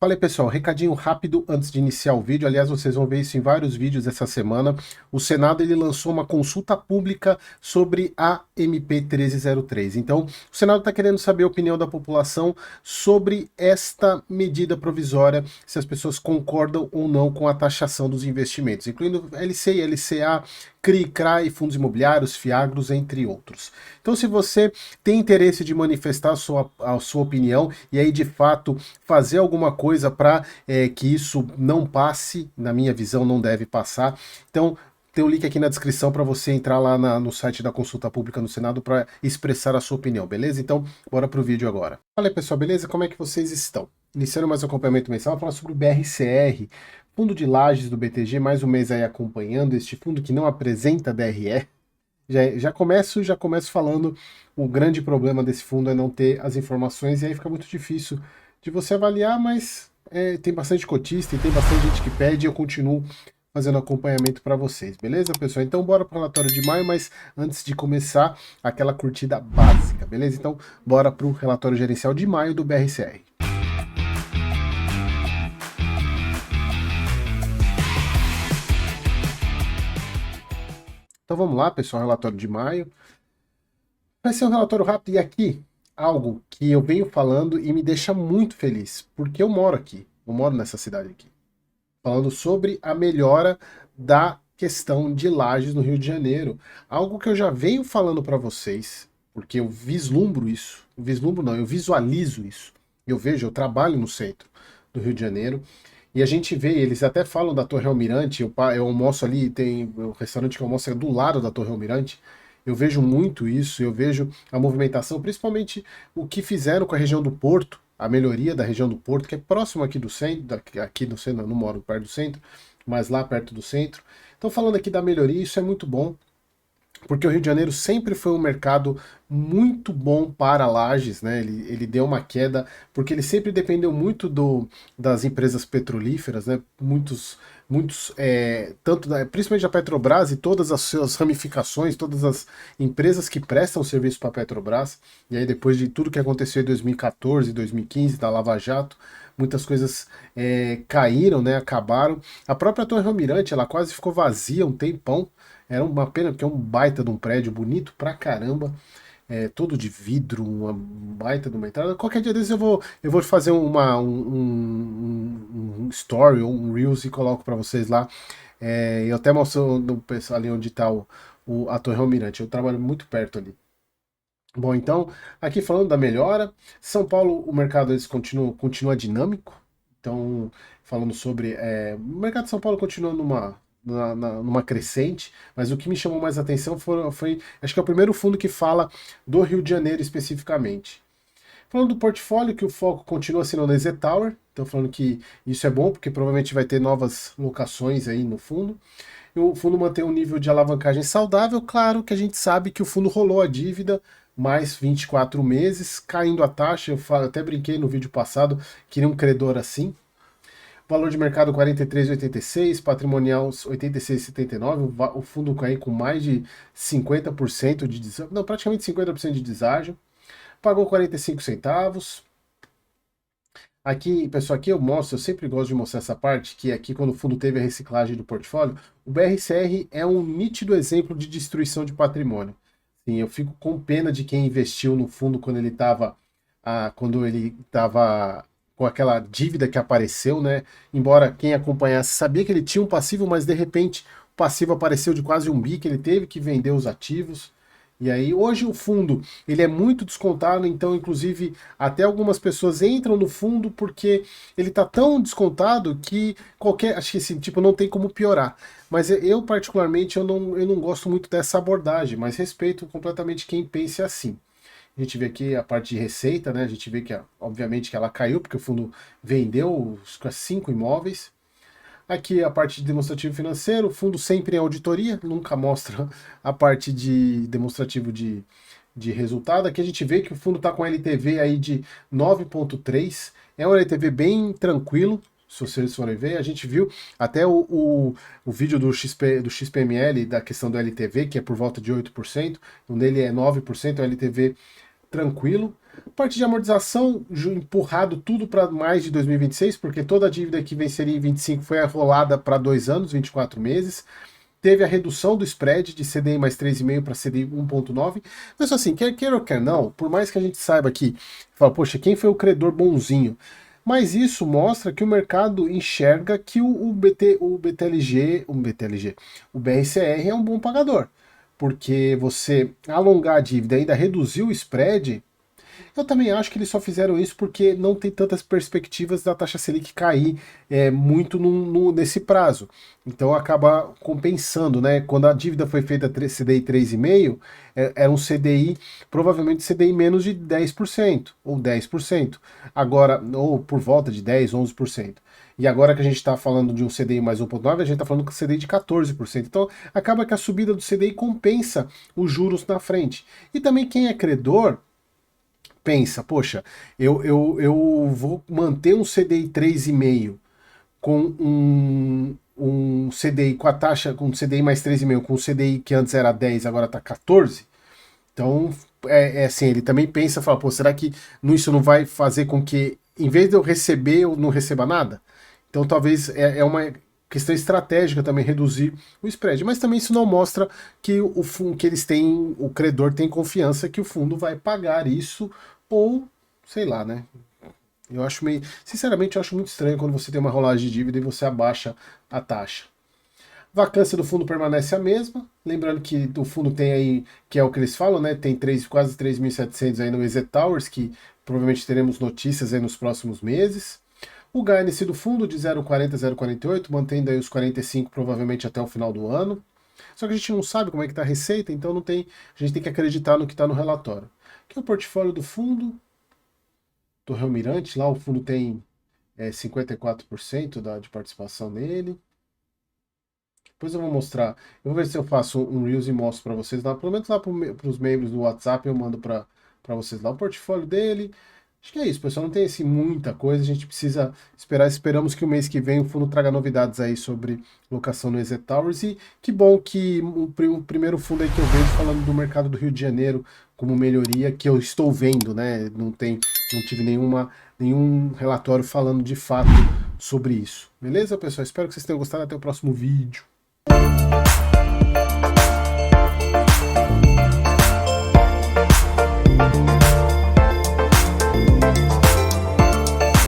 Fala aí, pessoal, recadinho rápido antes de iniciar o vídeo. Aliás, vocês vão ver isso em vários vídeos essa semana. O Senado ele lançou uma consulta pública sobre a MP 1303. Então, o Senado está querendo saber a opinião da população sobre esta medida provisória, se as pessoas concordam ou não com a taxação dos investimentos, incluindo LCI, LCA, CRI, CRAI, fundos imobiliários, FIAGROS, entre outros. Então, se você tem interesse de manifestar a sua opinião e aí, de fato, fazer alguma coisa para que isso não passe, na minha visão, não deve passar. Então, tem o link aqui na descrição para você entrar lá no site da consulta pública no Senado para expressar a sua opinião, beleza? Então, bora pro vídeo agora. Fala aí, pessoal, beleza? Como é que vocês estão? Iniciando mais um acompanhamento mensal, vou falar sobre o BRCR, Fundo de Lajes do BTG, mais um mês aí acompanhando este fundo que não apresenta DRE. Já começo falando, o grande problema desse fundo é não ter as informações e aí fica muito difícil de você avaliar, mas tem bastante cotista e tem bastante gente que pede e eu continuo fazendo acompanhamento para vocês, beleza, pessoal? Então bora para o relatório de maio, mas antes de começar, aquela curtida básica, beleza? Então bora para o relatório gerencial de maio do BRCR. Então vamos lá, pessoal, relatório de maio. Vai ser um relatório rápido e aqui, algo que eu venho falando e me deixa muito feliz, porque eu moro aqui, eu moro nessa cidade aqui. Falando sobre a melhora da questão de lajes no Rio de Janeiro. Algo que eu já venho falando para vocês, porque eu vislumbro isso, eu visualizo isso. Eu trabalho no centro do Rio de Janeiro, e a gente vê, eles até falam da Torre Almirante, eu almoço ali, tem o restaurante que eu almoço é do lado da Torre Almirante, eu vejo muito isso, eu vejo a movimentação, principalmente o que fizeram com a região do Porto, a melhoria da região do Porto, que é próximo aqui do centro, aqui no centro, eu não moro perto do centro, mas lá perto do centro. Então falando aqui da melhoria, isso é muito bom, porque o Rio de Janeiro sempre foi um mercado muito bom para lajes, né? Ele deu uma queda, porque ele sempre dependeu muito das empresas petrolíferas, né? Principalmente da Petrobras e todas as suas ramificações, todas as empresas que prestam serviço para a Petrobras, e aí depois de tudo que aconteceu em 2014, 2015, da Lava Jato, muitas coisas caíram, né? Acabaram. A própria Torre Almirante, ela quase ficou vazia um tempão. Era uma pena, porque é um baita de um prédio, bonito pra caramba, todo de vidro, uma baita de uma entrada. Qualquer dia desses eu vou fazer um story ou um Reels e coloco pra vocês lá. Eu até mostro no pessoal ali onde tá a Torre Almirante, eu trabalho muito perto ali. Bom, então, aqui falando da melhora, São Paulo, o mercado eles continua dinâmico, então, falando sobre. O mercado de São Paulo continua numa crescente, mas o que me chamou mais atenção foi. Acho que é o primeiro fundo que fala do Rio de Janeiro especificamente. Falando do portfólio, que o foco continua sendo na EZ Tower, então falando que isso é bom, porque provavelmente vai ter novas locações aí no fundo. E o fundo mantém um nível de alavancagem saudável, claro que a gente sabe que o fundo rolou a dívida mais 24 meses, caindo a taxa, eu até brinquei no vídeo passado, queria um credor assim. Valor de mercado 43,86, patrimonial 86,79, o fundo aí com mais de 50% de deságio, não, praticamente 50% de deságio, pagou 45 centavos. Aqui, pessoal, aqui eu mostro, eu sempre gosto de mostrar essa parte, que aqui quando o fundo teve a reciclagem do portfólio, o BRCR é um nítido exemplo de destruição de patrimônio. Sim, eu fico com pena de quem investiu no fundo quando ele estava com aquela dívida que apareceu, né? Embora quem acompanhasse sabia que ele tinha um passivo, mas de repente o passivo apareceu de quase 1 bi, que ele teve que vender os ativos. E aí, hoje o fundo, ele é muito descontado, então, inclusive, até algumas pessoas entram no fundo porque ele está tão descontado que acho que assim, tipo, não tem como piorar. Mas eu, particularmente, eu não gosto muito dessa abordagem, mas respeito completamente quem pense assim. A gente vê aqui a parte de receita, né? A gente vê que, obviamente, que ela caiu, porque o fundo vendeu os 5 imóveis. Aqui a parte de demonstrativo financeiro, o fundo sempre em auditoria, nunca mostra a parte de demonstrativo de resultado. Aqui a gente vê que o fundo está com LTV aí de 9,3, é um LTV bem tranquilo, se vocês forem ver. A gente viu até o vídeo do XPML, da questão do LTV, que é por volta de 8%, o dele é 9%, é um LTV tranquilo. Parte de amortização, empurrado tudo para mais de 2026, porque toda a dívida que venceria em 25 foi arrolada para 2 anos, 24 meses. Teve a redução do spread de CDI mais 3,5 para CDI 1,9. Mas assim, quer ou quer não, por mais que a gente saiba que, fala, poxa, quem foi o credor bonzinho? Mas isso mostra que o mercado enxerga que o BRCR é um bom pagador. Porque você alongar a dívida e ainda reduzir o spread, eu também acho que eles só fizeram isso porque não tem tantas perspectivas da taxa Selic cair muito nesse prazo. Então acaba compensando, né? Quando a dívida foi feita CDI 3,5, era um CDI, provavelmente CDI menos de 10%, ou 10%. Agora, ou por volta de 10, 11%. E agora que a gente está falando de um CDI mais 1,9, a gente está falando com CDI de 14%. Então acaba que a subida do CDI compensa os juros na frente. E também quem é credor pensa, poxa, eu vou manter um CDI 3,5 com um CDI com a taxa, com um CDI mais 3,5, com um CDI que antes era 10, agora está 14. Então, assim, ele também pensa, fala, pô, será que isso não vai fazer com que, em vez de eu receber, eu não receba nada? Então, talvez é uma questão estratégica também reduzir o spread, mas também isso não mostra que que eles têm, o credor tem confiança que o fundo vai pagar isso, ou sei lá, né? Eu acho meio, sinceramente, eu acho muito estranho quando você tem uma rolagem de dívida e você abaixa a taxa. Vacância do fundo permanece a mesma, lembrando que o fundo tem aí, que é o que eles falam, né? Tem quase 3.700 aí no EZ Towers, que provavelmente teremos notícias aí nos próximos meses. O guidance do fundo de 0,40 a 0,48, mantendo aí os 45 provavelmente até o final do ano. Só que a gente não sabe como é que está a receita, então não tem, a gente tem que acreditar no que está no relatório. Aqui é o portfólio do fundo, Torre Almirante, lá o fundo tem 54% de participação nele. Depois eu vou mostrar, eu vou ver se eu faço um Reels e mostro para vocês lá, pelo menos lá para os membros do WhatsApp eu mando para vocês lá o portfólio dele. Acho que é isso, pessoal, não tem assim muita coisa, a gente precisa esperar, esperamos que o mês que vem o fundo traga novidades aí sobre locação no EZ Towers, e que bom que o primeiro fundo aí que eu vejo falando do mercado do Rio de Janeiro como melhoria, que eu estou vendo, né, não tive nenhum relatório falando de fato sobre isso. Beleza, pessoal? Espero que vocês tenham gostado, até o próximo vídeo.